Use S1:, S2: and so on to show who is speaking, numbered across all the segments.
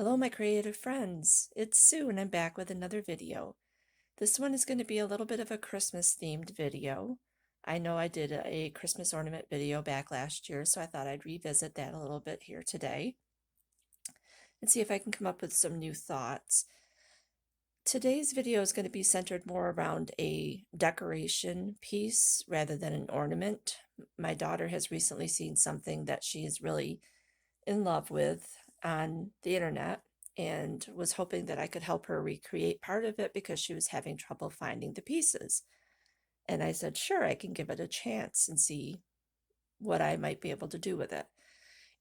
S1: Hello, my creative friends. It's Sue, and I'm back with another video. This one is going to be a little bit of a Christmas themed video. I know I did a Christmas ornament video back last year, so I thought I'd revisit that a little bit here today and see if I can come up with some new thoughts. Today's video is going to be centered more around a decoration piece rather than an ornament. My daughter has recently seen something that she is really in love with on the internet and was hoping that I could help her recreate part of it because she was having trouble finding the pieces. And I said, sure, I can give it a chance and see what I might be able to do with it.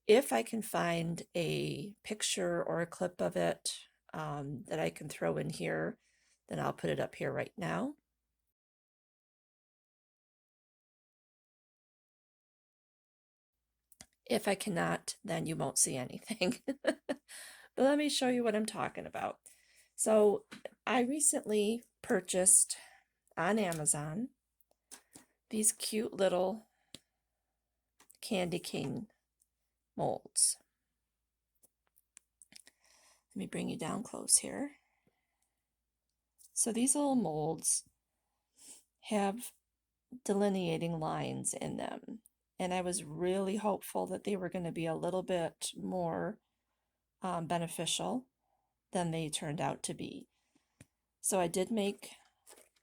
S1: If I can find a picture or a clip of it that I can throw in here, then I'll put it up here right now. If I cannot, then you won't see anything. But let me show you what I'm talking about. So I recently purchased on Amazon these cute little candy cane molds. Let me bring you down close here. So these little molds have delineating lines in them. And I was really hopeful that they were going to be a little bit more beneficial than they turned out to be. So I did make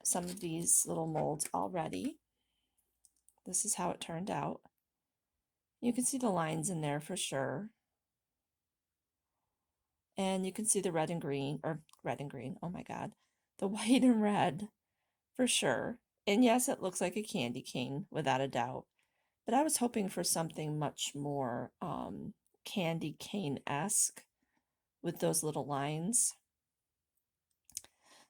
S1: some of these little molds already. This is how it turned out. You can see the lines in there for sure. And you can see the red and green, oh my God, the white and red for sure. And yes, it looks like a candy cane without a doubt. But I was hoping for something much more candy cane-esque with those little lines.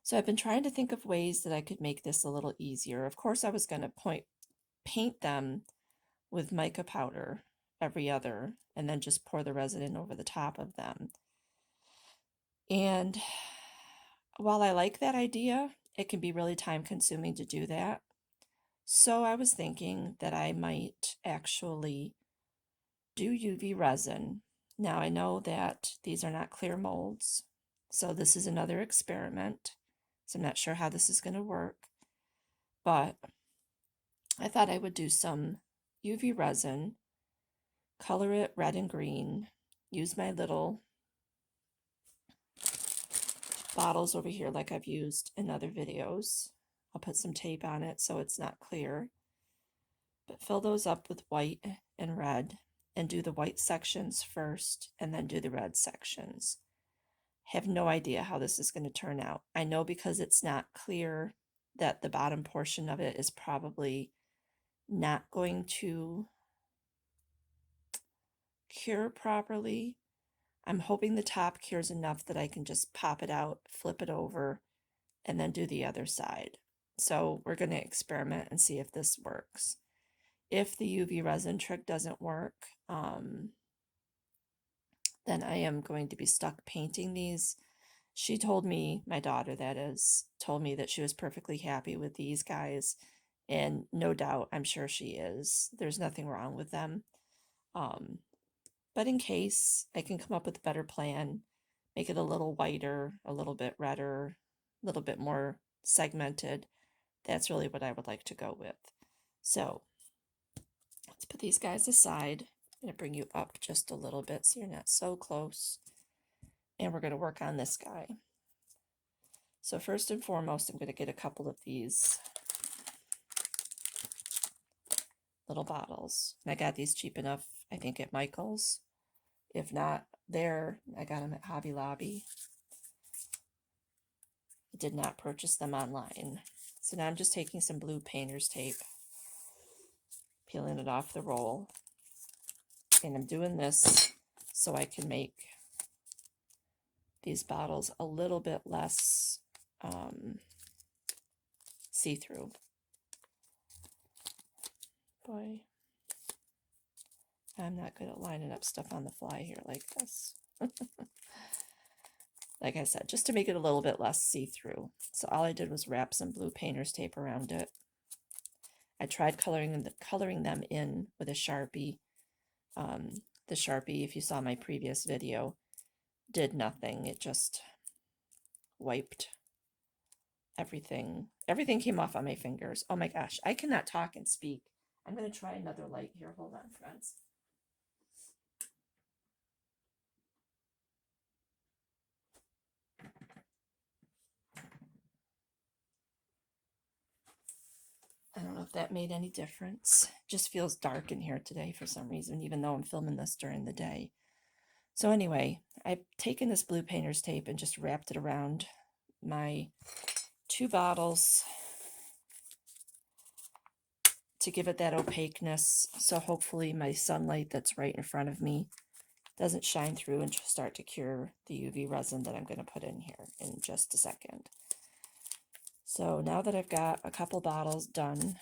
S1: So I've been trying to think of ways that I could make this a little easier. Of course, I was going to paint them with mica powder every other, and then just pour the resin in over the top of them. And while I like that idea, it can be really time consuming to do that. So I was thinking that I might actually do UV resin. Now I know that these are not clear molds, so this is another experiment. So I'm not sure how this is going to work, but I thought I would do some UV resin, color it red and green, use my little bottles over here like I've used in other videos. I'll put some tape on it so it's not clear. But fill those up with white and red and do the white sections first and then do the red sections. Have no idea how this is going to turn out. I know because it's not clear that the bottom portion of it is probably not going to cure properly. I'm hoping the top cures enough that I can just pop it out, flip it over, and then do the other side. So we're going to experiment and see if this works. If the UV resin trick doesn't work, then I am going to be stuck painting these. She told me, my daughter that is, told me that she was perfectly happy with these guys. And no doubt, I'm sure she is. There's nothing wrong with them. But in case I can come up with a better plan, make it a little whiter, a little bit redder, a little bit more segmented, that's really what I would like to go with. So let's put these guys aside. I'm going to bring you up just a little bit so you're not so close. And we're going to work on this guy. So first and foremost, I'm going to get a couple of these little bottles. And I got these cheap enough, I think, at Michael's. If not there, I got them at Hobby Lobby. I did not purchase them online. So now I'm just taking some blue painter's tape, peeling it off the roll. And I'm doing this so I can make these bottles a little bit less see-through. Boy, I'm not good at lining up stuff on the fly here like this. Like I said, just to make it a little bit less see-through. So all I did was wrap some blue painter's tape around it. I tried coloring them in with a Sharpie. The Sharpie, if you saw my previous video, did nothing. It just wiped everything. Everything came off on my fingers. Oh my gosh, I cannot talk and speak. I'm going to try another light here. Hold on, friends. I don't know if that made any difference. Just feels dark in here today for some reason, even though I'm filming this during the day. So anyway, I've taken this blue painter's tape and just wrapped it around my 2 bottles to give it that opaqueness. So hopefully my sunlight that's right in front of me doesn't shine through and start to cure the UV resin that I'm going to put in here in just a second. So now that I've got a couple bottles done,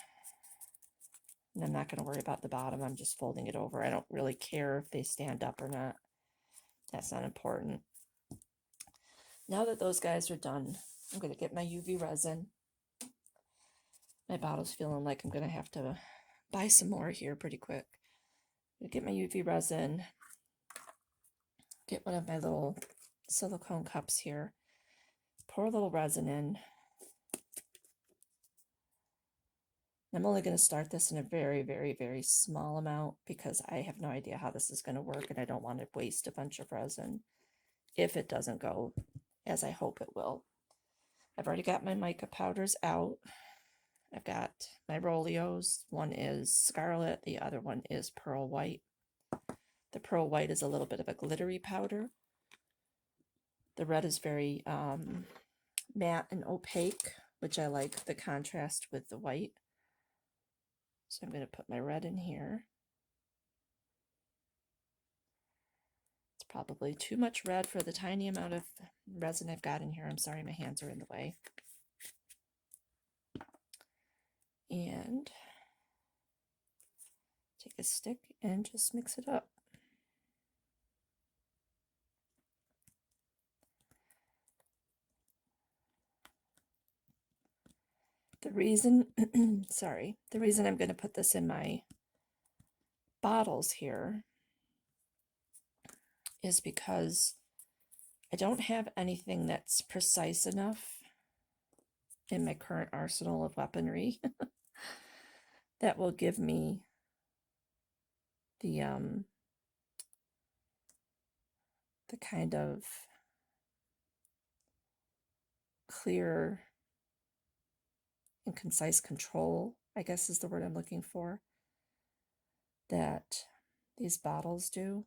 S1: and I'm not going to worry about the bottom, I'm just folding it over. I don't really care if they stand up or not. That's not important. Now that those guys are done, I'm going to get my UV resin. My bottle's feeling like I'm going to have to buy some more here pretty quick. Get my UV resin, get one of my little silicone cups here, pour a little resin in. I'm only going to start this in a very, very, very small amount because I have no idea how this is going to work and I don't want to waste a bunch of resin if it doesn't go as I hope it will. I've already got my mica powders out. I've got my Roleos. One is scarlet, the other one is pearl white. The pearl white is a little bit of a glittery powder. The red is very matte and opaque, which I like the contrast with the white. So I'm going to put my red in here. It's probably too much red for the tiny amount of resin I've got in here. I'm sorry, my hands are in the way. And take a stick and just mix it up. The reason, the reason I'm going to put this in my bottles here is because I don't have anything that's precise enough in my current arsenal of weaponry that will give me the kind of clear and concise control, I guess is the word I'm looking for, that these bottles do.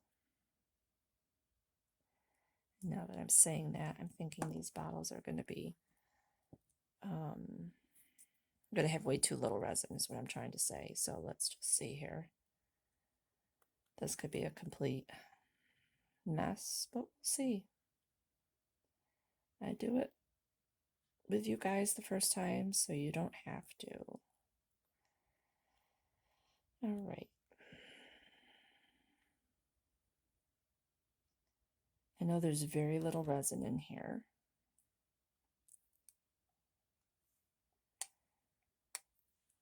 S1: Now that I'm saying that, I'm thinking these bottles are going to be, I'm going to have way too little resin is what I'm trying to say. So let's just see here. This could be a complete mess, but we'll see. I do it with you guys the first time, so you don't have to. All right. I know there's very little resin in here.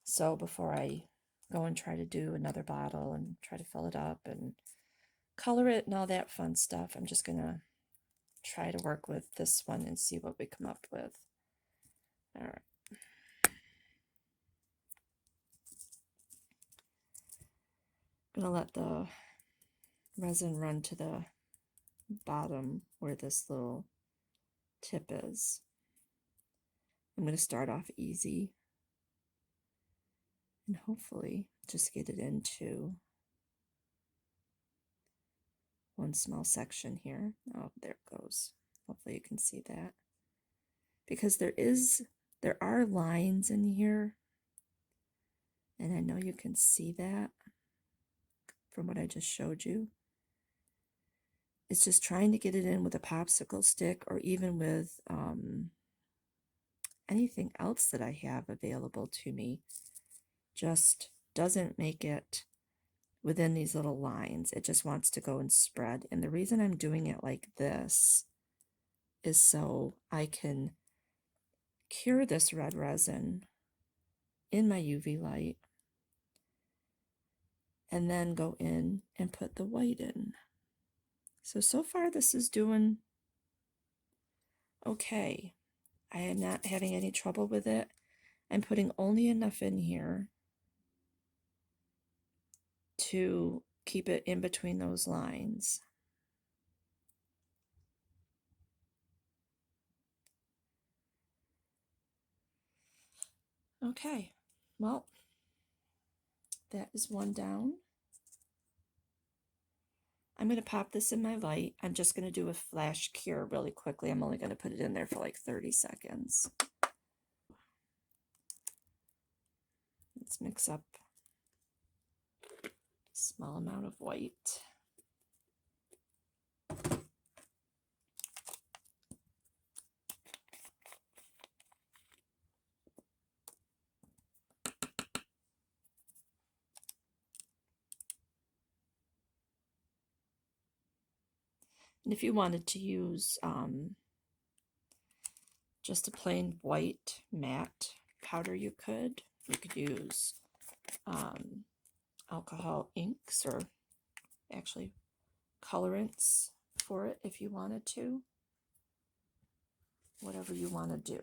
S1: So before I go and try to do another bottle and try to fill it up and color it and all that fun stuff, I'm just going to try to work with this one and see what we come up with. All right. I'm going to let the resin run to the bottom where this little tip is. I'm going to start off easy and hopefully just get it into one small section here. Oh, there it goes. Hopefully you can see that. Because there are lines in here, and I know you can see that from what I just showed you. It's just trying to get it in with a popsicle stick or even with anything else that I have available to me. Just doesn't make it within these little lines. It just wants to go and spread. And the reason I'm doing it like this is so I can cure this red resin in my UV light and then go in and put the white in. So far this is doing Okay, I am not having any trouble with it. I'm putting only enough in here to keep it in between those lines. Okay, well, that is one down. I'm going to pop this in my light. I'm just going to do a flash cure really quickly. I'm only going to put it in there for like 30 seconds. Let's mix up a small amount of white. And if you wanted to use just a plain white matte powder, you could. You could use alcohol inks or actually colorants for it if you wanted to. Whatever you want to do.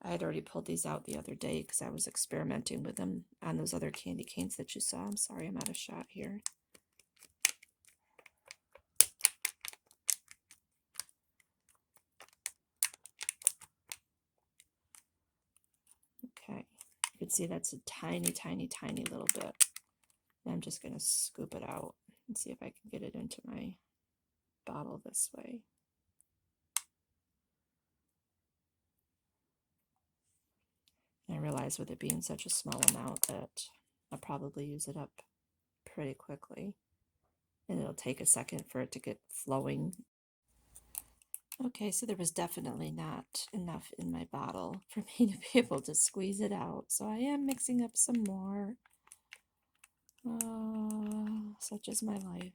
S1: I had already pulled these out the other day because I was experimenting with them on those other candy canes that you saw. I'm sorry, I'm out of shot here. Okay, you can see that's a tiny, tiny, tiny little bit. I'm just going to scoop it out and see if I can get it into my bottle this way. And I realize with it being such a small amount that I'll probably use it up pretty quickly. And it'll take a second for it to get flowing. Okay, so there was definitely not enough in my bottle for me to be able to squeeze it out. So I am mixing up some more. Such is my life.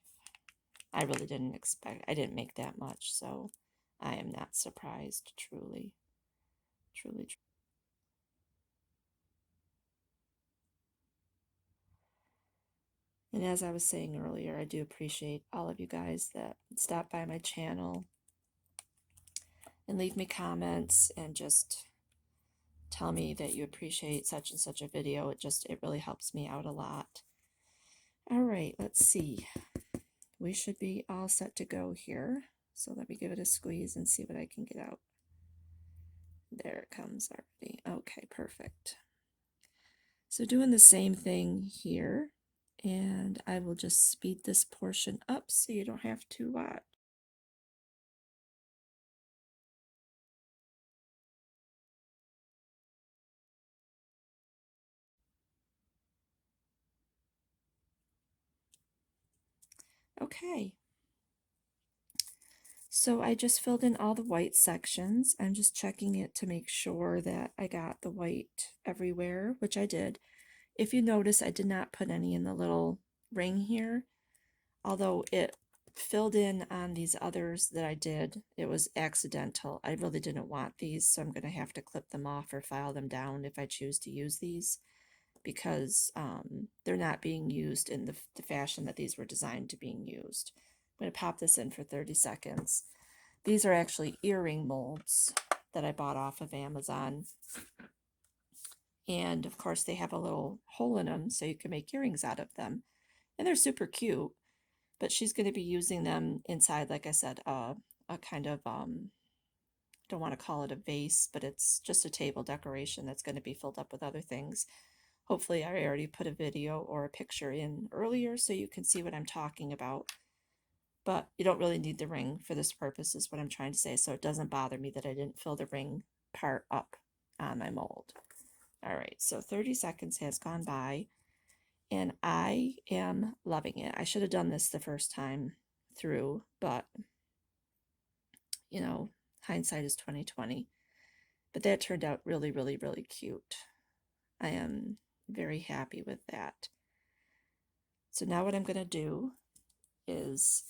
S1: I really didn't expect, I didn't make that much, so I am not surprised, truly. Truly. And as I was saying earlier, I do appreciate all of you guys that stop by my channel and leave me comments and just tell me that you appreciate such and such a video. It really helps me out a lot. All right, let's see. We should be all set to go here. So let me give it a squeeze and see what I can get out. There it comes already. Okay, perfect. So doing the same thing here, and I will just speed this portion up so you don't have to watch. Okay. So I just filled in all the white sections. I'm just checking it to make sure that I got the white everywhere, which I did. If you notice, I did not put any in the little ring here, although it filled in on these others that I did. It was accidental. I really didn't want these, so I'm going to have to clip them off or file them down if I choose to use these, because they're not being used in the fashion that these were designed to being used. I'm going to pop this in for 30 seconds. These are actually earring molds that I bought off of Amazon. And of course they have a little hole in them so you can make earrings out of them. And they're super cute, but she's going to be using them inside, like I said, a kind of, don't want to call it a vase, but it's just a table decoration that's going to be filled up with other things. Hopefully I already put a video or a picture in earlier so you can see what I'm talking about. But you don't really need the ring for this purpose is what I'm trying to say. So it doesn't bother me that I didn't fill the ring part up on my mold. All right, so 30 seconds has gone by and I am loving it. I should have done this the first time through, but you know, hindsight is 2020. But that turned out really, really, really cute. I am very happy with that. So now what I'm going to do is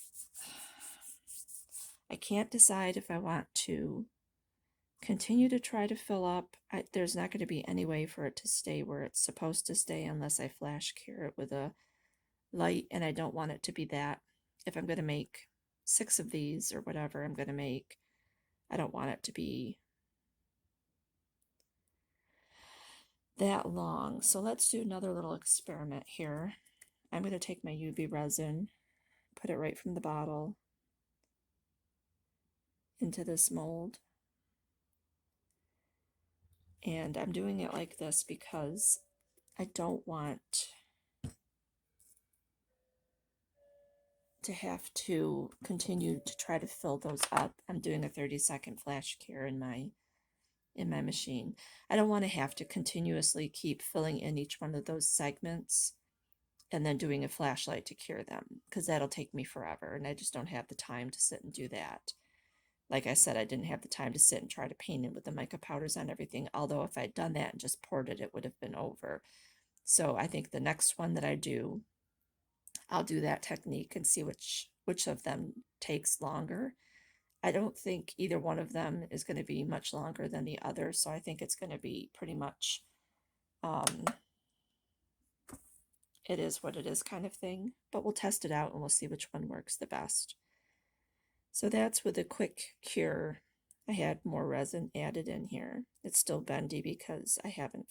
S1: I can't decide if I want to continue to try to fill up. There's not going to be any way for it to stay where it's supposed to stay unless I flash cure it with a light, and I don't want it to be that. If I'm going to make 6 of these or whatever I'm going to make, I don't want it to be that long. So let's do another little experiment here. I'm going to take my UV resin, put it right from the bottle into this mold. And I'm doing it like this because I don't want to have to continue to try to fill those up. I'm doing a 30-second flash cure in my machine. I don't want to have to continuously keep filling in each one of those segments and then doing a flashlight to cure them, because that'll take me forever, and I just don't have the time to sit and do that. Like I said, I didn't have the time to sit and try to paint it with the mica powders on everything, although if I'd done that and just poured it, it would have been over. So I think the next one that I do, I'll do that technique and see which of them takes longer. I don't think either one of them is going to be much longer than the other, so I think it's going to be pretty much it is what it is kind of thing, but we'll test it out and we'll see which one works the best. So that's with a quick cure. I had more resin added in here. It's still bendy because I haven't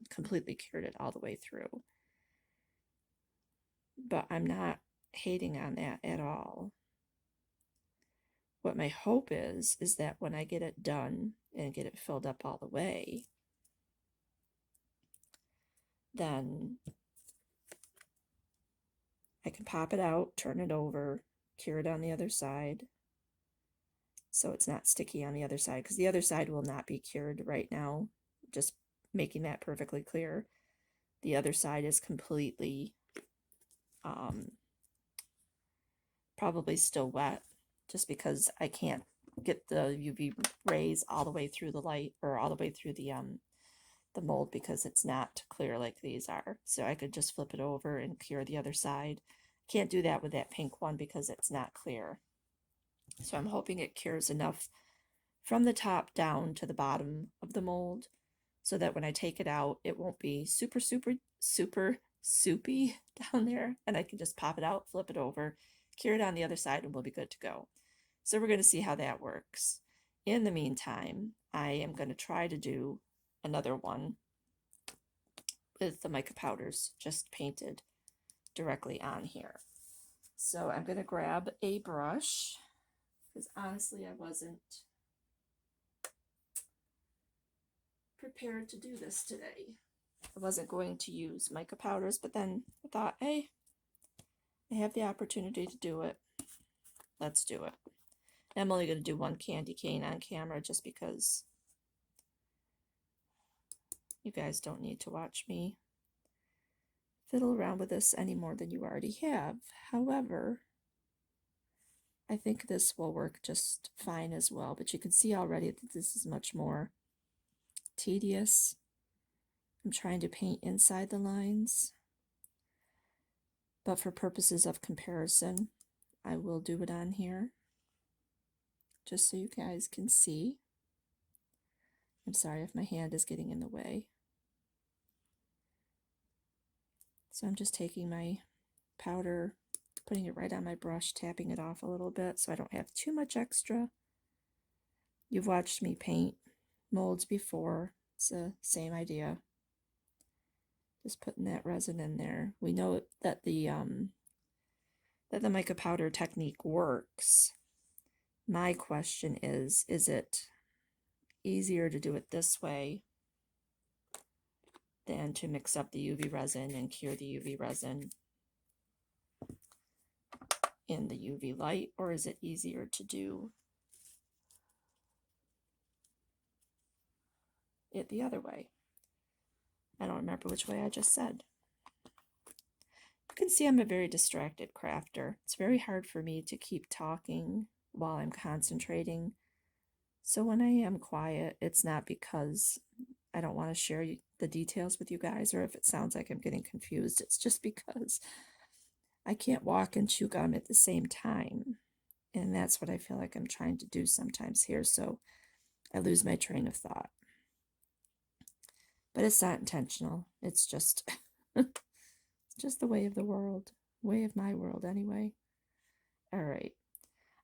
S1: completely cured it all the way through. But I'm not hating on that at all. What my hope is that when I get it done and get it filled up all the way, then I can pop it out, turn it over, cure it on the other side, so it's not sticky on the other side, because the other side will not be cured right now, just making that perfectly clear. The other side is completely probably still wet, just because I can't get the UV rays all the way through the light, or all the way through the mold, because it's not clear like these are. So I could just flip it over and cure the other side. Can't do that with that pink one because it's not clear. So I'm hoping it cures enough from the top down to the bottom of the mold, so that when I take it out, it won't be super soupy down there, and I can just pop it out, flip it over, cure it on the other side, and we'll be good to go. So we're going to see how that works. In the meantime, I am going to try to do another one with the mica powders just painted directly on here. So I'm going to grab a brush, because honestly I wasn't prepared to do this today. I wasn't going to use mica powders, but then I thought, hey, I have the opportunity to do it. Let's do it. I'm only going to do one candy cane on camera, just because you guys don't need to watch me fiddle around with this any more than you already have. However, I think this will work just fine as well, but you can see already that this is much more tedious. I'm trying to paint inside the lines, but for purposes of comparison, I will do it on here, just so you guys can see. I'm sorry if my hand is getting in the way. So I'm just taking my powder, putting it right on my brush, tapping it off a little bit so I don't have too much extra. You've watched me paint molds before. It's the same idea. Just putting that resin in there. We know that the mica powder technique works. My question is it easier to do it this way than to mix up the UV resin and cure the UV resin in the UV light, or is it easier to do it the other way? I don't remember which way I just said. You can see I'm a very distracted crafter. It's very hard for me to keep talking while I'm concentrating. So when I am quiet, it's not because I don't want to share the details with you guys, or if it sounds like I'm getting confused. It's just because I can't walk and chew gum at the same time. And that's what I feel like I'm trying to do sometimes here. So I lose my train of thought. But it's not intentional. It's just it's just the way of the world. Way of my world anyway. All right.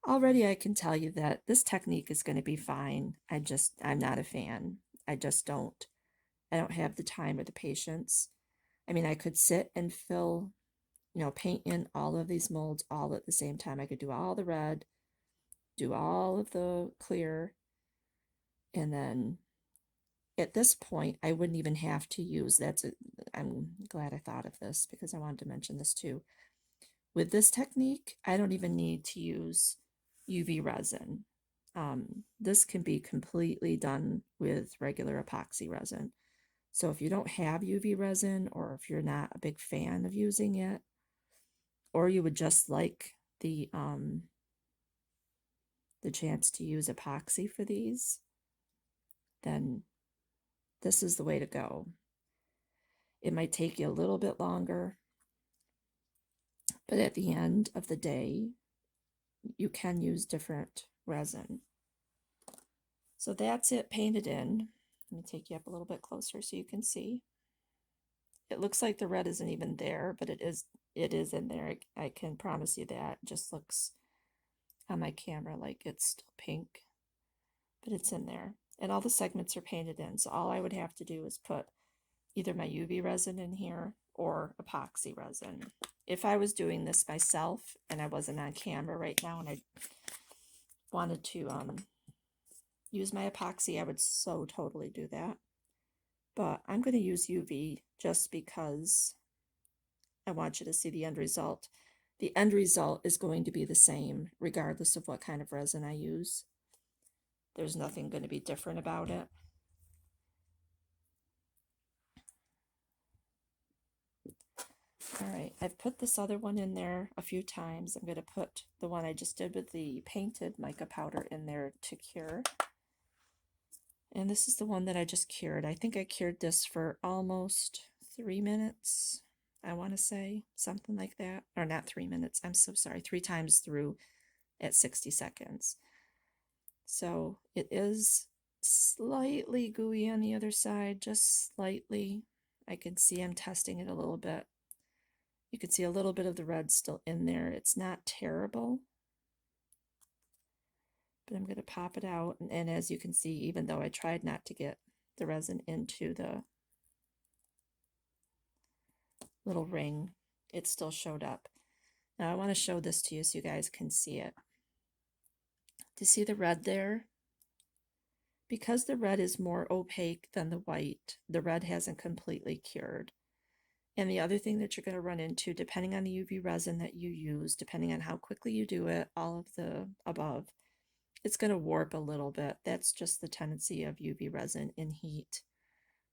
S1: Already I can tell you that this technique is going to be fine. I'm not a fan. I just don't. I don't have the time or the patience. I mean, I could sit and fill, paint in all of these molds all at the same time. I could do all the red, do all of the clear, and then at this point, I wouldn't even have to use, I'm glad I thought of this because I wanted to mention this too. With this technique, I don't even need to use UV resin. This can be completely done with regular epoxy resin. So if you don't have UV resin, or if you're not a big fan of using it, or you would just like the chance to use epoxy for these, then this is the way to go. It might take you a little bit longer, but at the end of the day, you can use different resin. So that's it painted in. Let me take you up a little bit closer so you can see. It looks like the red isn't even there, but it is in there. I can promise you that. It just looks on my camera like it's still pink, but it's in there. And all the segments are painted in, so all I would have to do is put either my UV resin in here or epoxy resin. If I was doing this myself and I wasn't on camera right now and I wanted to use my epoxy, I would so totally do that. But I'm going to use UV just because I want you to see the end result. The end result is going to be the same regardless of what kind of resin I use. There's nothing going to be different about it. All right, I've put this other one in there a few times. I'm going to put the one I just did with the painted mica powder in there to cure. And this is the one that I just cured. I think I cured this for almost 3 minutes, I want to say, something like that. Or not 3 minutes, I'm so sorry, 3 times through at 60 seconds. So it is slightly gooey on the other side, just slightly. I can see I'm testing it a little bit. You can see a little bit of the red still in there. It's not terrible, but I'm going to pop it out. And as you can see, even though I tried not to get the resin into the little ring, it still showed up. Now I want to show this to you so you guys can see it. Do you see the red there? Because the red is more opaque than the white, the red hasn't completely cured. And the other thing that you're going to run into, depending on the UV resin that you use, depending on how quickly you do it, all of the above, it's going to warp a little bit. That's just the tendency of UV resin in heat.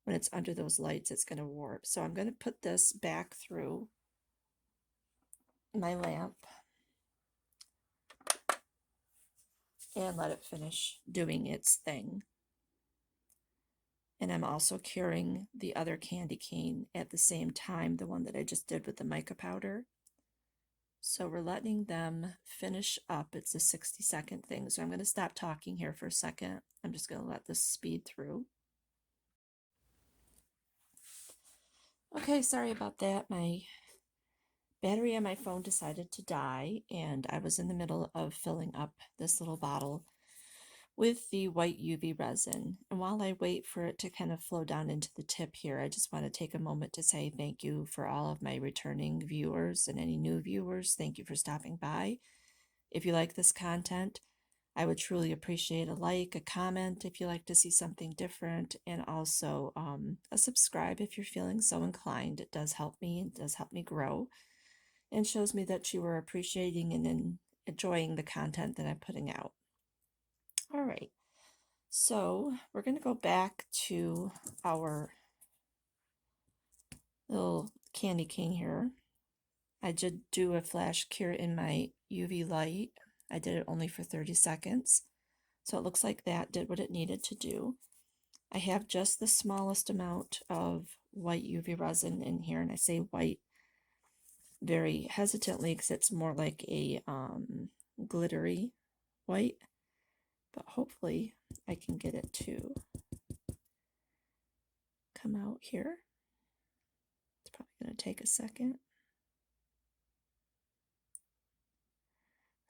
S1: When it's under those lights, it's going to warp. So I'm going to put this back through my lamp and let it finish doing its thing. And I'm also curing the other candy cane at the same time, the one that I just did with the mica powder. So we're letting them finish up. It's a 60-second thing. So I'm going to stop talking here for a second. I'm just going to let this speed through. Okay, sorry about that. My battery on my phone decided to die, and I was in the middle of filling up this little bottle with the white UV resin. And while I wait for it to kind of flow down into the tip here, I just want to take a moment to say thank you for all of my returning viewers and any new viewers. Thank you for stopping by. If you like this content, I would truly appreciate a like, a comment if you like to see something different, and also a subscribe if you're feeling so inclined. It does help me. It does help me grow and shows me that you are appreciating and enjoying the content that I'm putting out. All right, so we're going to go back to our little candy cane here. I did do a flash cure in my UV light. I did it only for 30 seconds. So it looks like that did what it needed to do. I have just the smallest amount of white UV resin in here, and I say white very hesitantly because it's more like a glittery white, but hopefully I can get it to come out here. It's probably going to take a second.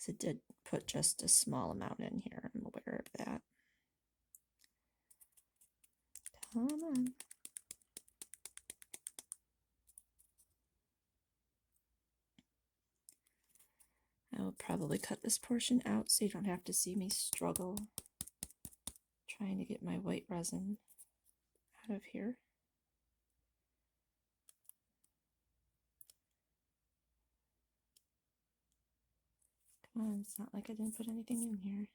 S1: because it did put just a small amount in here. I'm aware of that. Come on. I will probably cut this portion out so you don't have to see me struggle trying to get my white resin out of here. Come on, it's not like I didn't put anything in here.